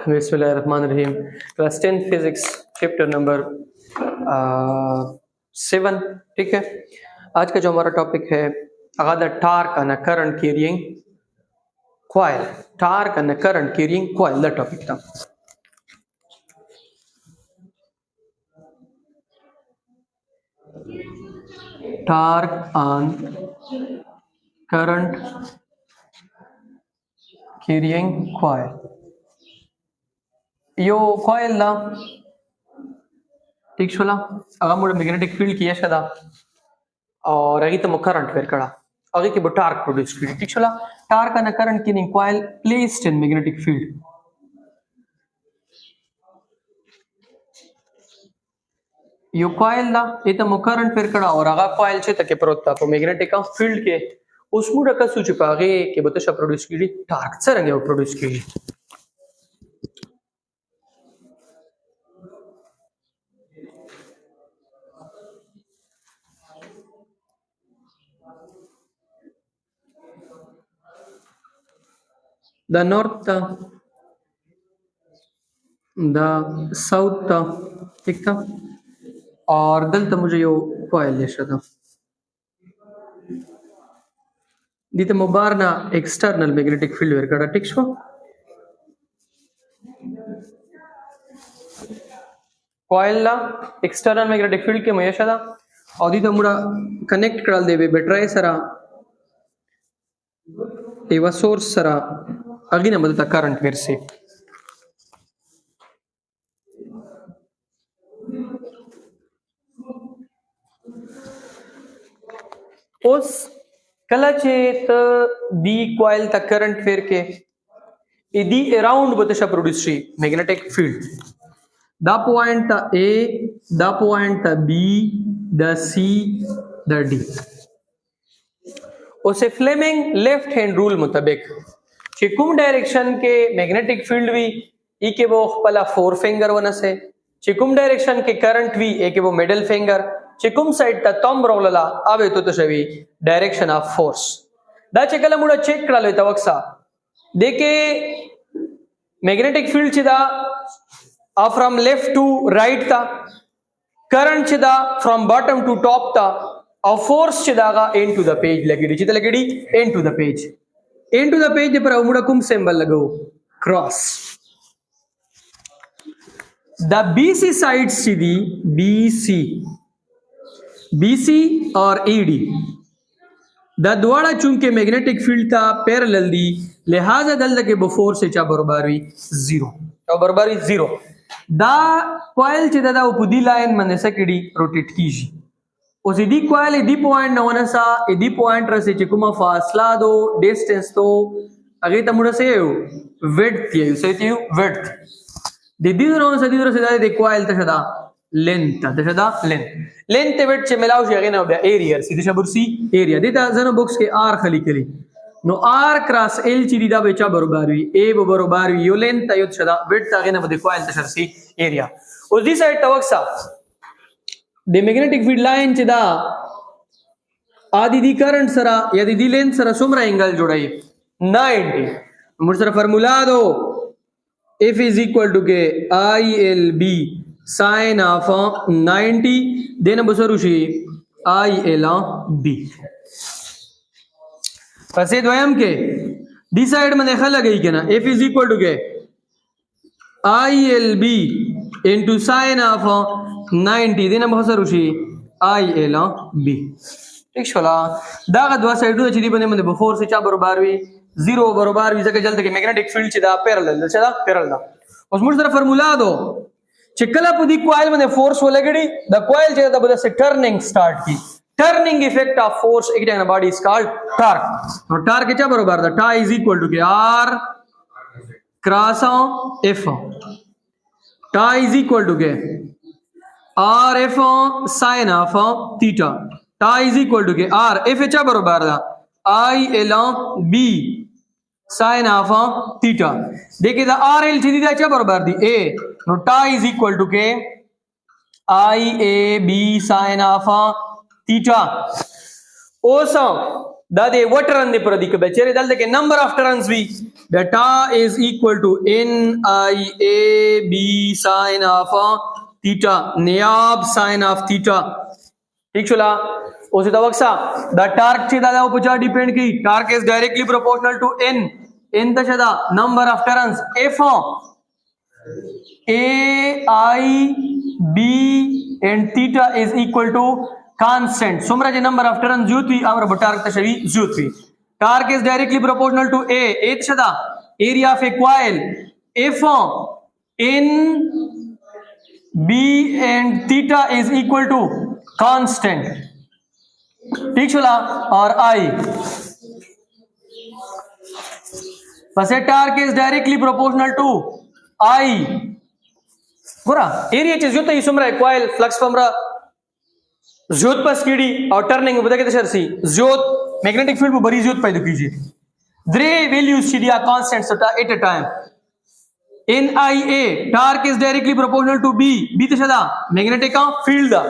बिस्मिल्लाहिर्रहमानिर्रहीम। Class 10 physics chapter number 7। ठीक है, आज का जो हमारा टॉपिक है the torque and current carrying coil. Torque and current carrying coil the topic था। Torque and current carrying coil. यो कॉइल ना ठीक शोला अगर मुझे मैग्नेटिक फील्ड किया शदा और अगी तो करंट फेर कड़ा अगी के टार्क प्रोड्यूस की ठीक शोला torque and current carrying coil placed in magnetic field. यो कॉइल ना ये तो करंट फेर कड़ा और अगा कॉइल छे तके प्रोत्ता को मैग्नेटिक फील्ड के उसमुड़ का सूची पागे के बतशा प्रोड्यूस की टार्क सरंगे वो प्रोड्यूस की। द नॉर्थ था द साउथ था ठीक था और दल तो मुझे यो कॉइल लेशा था दी तो मुबारना एक्सटर्नल मैग्नेटिक फील्ड वेर कड़ा ठीक शो कॉइल ला एक्सटर्नल मैग्नेटिक फील्ड के मयशा था और दी तो मुड़ा कनेक्ट कराल देवे बैटरी सरा एवा सोर्स सरा अगिन मदद करंट वेर से उस कलाचेत दी कॉइल तक करंट फेर के इदी अराउंड बतशा produce magnetic field the point the A the point the be the see the D उसे फ्लेमिंग लेफ्ट हैंड रूल मुताबिक चिकुम डायरेक्शन के मैग्नेटिक फील्ड भी ई के वो पला फोर फिंगर वन से चिकुम डायरेक्शन के करंट भी ए के वो मिडिल फिंगर चिकुम साइड ता तंब रोलला आवे तो शवी डायरेक्शन ऑफ फोर्स दा चेकला मुड़ा चेक करा लेता वक्सा देखे मैग्नेटिक फील्ड चिदा फ्रॉम लेफ्ट टू राइट था करंट चिदा फ्रॉम बॉटम टू टॉप था और फोर्स चिदागा एंड टू द पेज लगेडी चिता लगेडी एंड टू द पेज पर मुड़ा कुम सिंबल लगो क्रॉस द बीसी साइड सीधी बीसी और ईडी द द्वारा चूंकि मैग्नेटिक फील्ड था पैरेलल दी लिहाजा दल के बफोर से चा बराबर जीरो दा कॉइल चे दादा उपदी लाइन मने सकेडी रोटेट कीजी उस इदी कॉइल इदी पॉइंट नवनसा इदी पॉइंट रसे चिकुमा फासला दो डिस्टेंस तो अगे तमुड़ा से विड्थ ये से विड्थ दीदी दोनों से दीदी से दे कॉइल तशदा लेंथ लेंथ वेट चे मिलाओ जे ना बे एरिया सीधे शबुरसी एरिया देता जनो बॉक्स के आर खाली करी नो आर क्रॉस एल ची दीदा बेचा बराबर हुई ए बराबर हुई यो लेंथ यो छदा वेट आगे ना बदे कॉइल तशरसी एरिया उस दी साइड तवक्सा दे मैग्नेटिक फील्ड लाइन चिदा आदि दी करंट सरा या दी लेंथ सरा सुमरा एंगल जोड़ाई 90 मुझ सरा फार्मूला दो F is equal to के ILB sin of 90 देना बसरुशी ILB पसे द्वयम के दी साइड में देखा लगई के ना F is equal to के ILB into sin of 90 देना बसरुशी ILB ठीक शोला दागा दवा साइड दो चिदी बने में बफोर से चा बराबर हुई जीरो बराबर हुई जगह जल्द के मैग्नेटिक फील्ड चिदा पैरेलल उस मुझ तरह फार्मूला दो चिकला पुदी कॉइल में फोर्स हो लगड़ी द कॉइल जे द बदे से टर्निंग स्टार्ट की टर्निंग इफेक्ट ऑफ फोर्स एक ना बॉडी इज कॉल्ड टॉर्क और टॉर्क क्या बराबर द टा इज इक्वल टू के R cross F tau is equal to के R F sine of theta tau is equal to के आर एफ क्या बराबर द I L B sine of theta देखिए द आर एल सीधी क्या बराबर दी ए नो टा इज इक्वल टू के I A B sine of theta ओसो دا د و ټرن دی پر دی که به چیرې دلته کې نمبر اف ټرنز وي بیا ټا از ایکول ټو ان آئی اے بی ساین آف تیټا نیاب ساین آف تیټا ٹھیک شولا اوس دا وکسا دا ټارک چې دا په چا ډیپند کوي ټارک از ډایرکټلی پروپورشنل ټو ان ان ته دا نمبر اف ټرنز اف اے آئی بی اینڈ تیټا از ایکول ټو constant سمرا जे number of turns زیوت وی امر بټارک تشوی زیوت وی torque is directly proportional to a ایت شدا area of a coil if in b and theta is equal to constant ٹھیک شلا اور I بس torque is directly proportional to I گورا area چې زیوت ای سمرا coil flux پمرا زیوت پس کیڑی اور ٹرننگ بتا کے تشر سی زیوت میگنیٹک فیلڈ بری زیوت پیدا کیجیے درے ویلیوز چھ دیا کانسٹنٹ سٹا ایٹ اے ٹائم ان آئی اے ٹارک از ڈائریکٹلی پروپورشنل ٹو بی بی تشدا میگنیٹک فیلڈ دا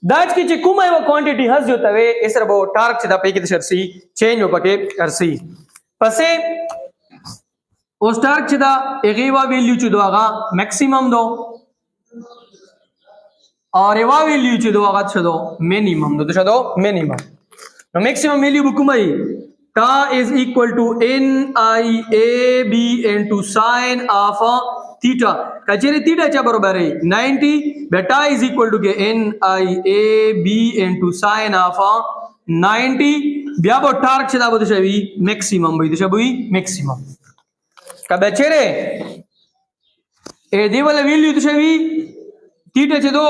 داج کی چھ کوم ایو کوانٹیٹی ہز جو توے اس ربو ٹارک چھ دا پے کے تشر سی چینج ہو پکے کرسی پسے اس ٹارک چھ دا ایغیوا ویلیو چھ دو آغا میکسیمم دو اور ایوا ویلیو چې دوه غات شدو مینیمم دو شدو مینیمم نو میکسیمم ویلیو بکومای تا از ایکوال ټو ان آئی اے بی انٹو ساین آف تیٹا کچری تیٹا چا برابر ہے 90 بیٹا از ایکوال ٹو کے ان آئی اے بی انٹو ساین آف 90 بیا بو ٹارک چدا بو شوی میکسیمم بو شوی میکسیمم کا بچره اے دی ول ویلیو تو شوی تیٹا چې دو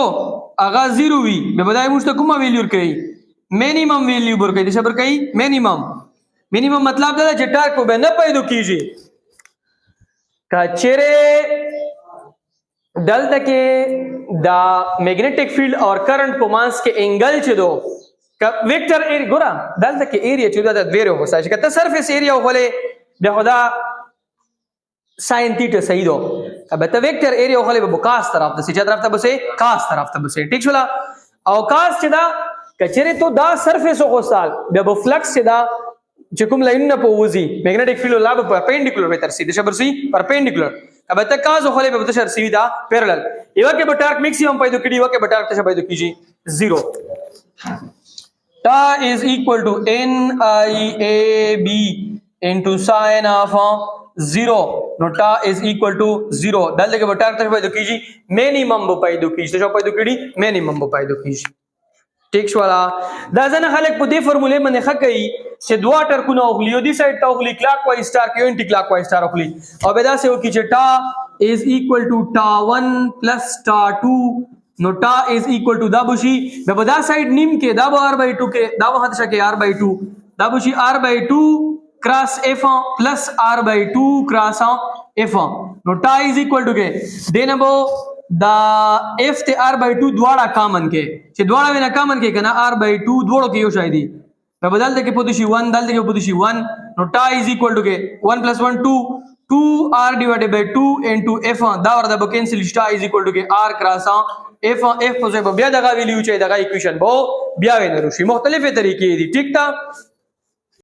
اغا زیرو وی به بدای موږ ته کومه ویلیو ورکړي مینیمم ویلیو ورکړي د صبر کوي مینیمم مطلب دا چې ټارک به نه پیدا کیږي کچره دلته کې دا میگنیټک فیلډ اور کرنٹ په مانس کې انګل چې دو ویکټر ایریا ګورا دلته کې ایریا چې دا د ویرو هوسا چې کته سرفیس ایریا ولې د خدا ساين تیٹا صحیح دو اب ته ویکٹر ایریا خو له بوکاس طرف ته سچا طرف ته بسه کاس طرف ته بسه ٹھیک شولا او کاس چې دا کچره تو دا سرفیس خو سال د بو فلکس چې دا چې کوم لاین نه پوزي میگنیټک فیلډ لاب پرپینډیکولر به تر سیده شبر سی پرپینډیکولر اب ته کاس خو له به تر سیده پیرالل ایو کې به ټارک میکسیمم پیدا کړي ایو کې به ټارک ته پیدا کیږي 0 تا از ایکوال ټو ان آئی اے بی انٹو ساین آف 0 نو ٹا از ایکوال ٹو 0 دلته کې بټار ته پیدا کیږي مینیمم به پیدا کیږي څه پیدا کیږي مینیمم به پیدا کیږي ټیک شوالا دا ځنه خلک په دې فارمولې باندې خکې چې دوه ټرکونه اوغلیو دي سایډ ته اوغلی کلاک وایز سٹار کې انټی کلاک وایز سٹار اوغلی او به دا سه وکړي چې ټا از ایکوال ټو ټا 1 پلس ټا 2 نو ټا از ایکوال ټو دا بشي به دا سایډ نیم کې دا به r/2 کې دا به حد شکه r/2 دا بشي r/2 cross f plus r/2 cross f नो tau is equal to के देनबो دا f ته r/2 دواړه کامن کې چې دواړه وینا کامن کې کنه r/2 دواړو کې یو شای دي په بدل ته کې پدې شي 1 دلته کې پدې شي 1 نو ټا از ایکوال ټو کې 1 + 1 2 2r / 2 into f دا ورته به کینسل ټا از ایکوال ټو کې r cross f په ځای بیا دغه ویلیو چې دغه ایکویشن بو بیا وینرو شي مختلفه طریقې دي ٹھیک تا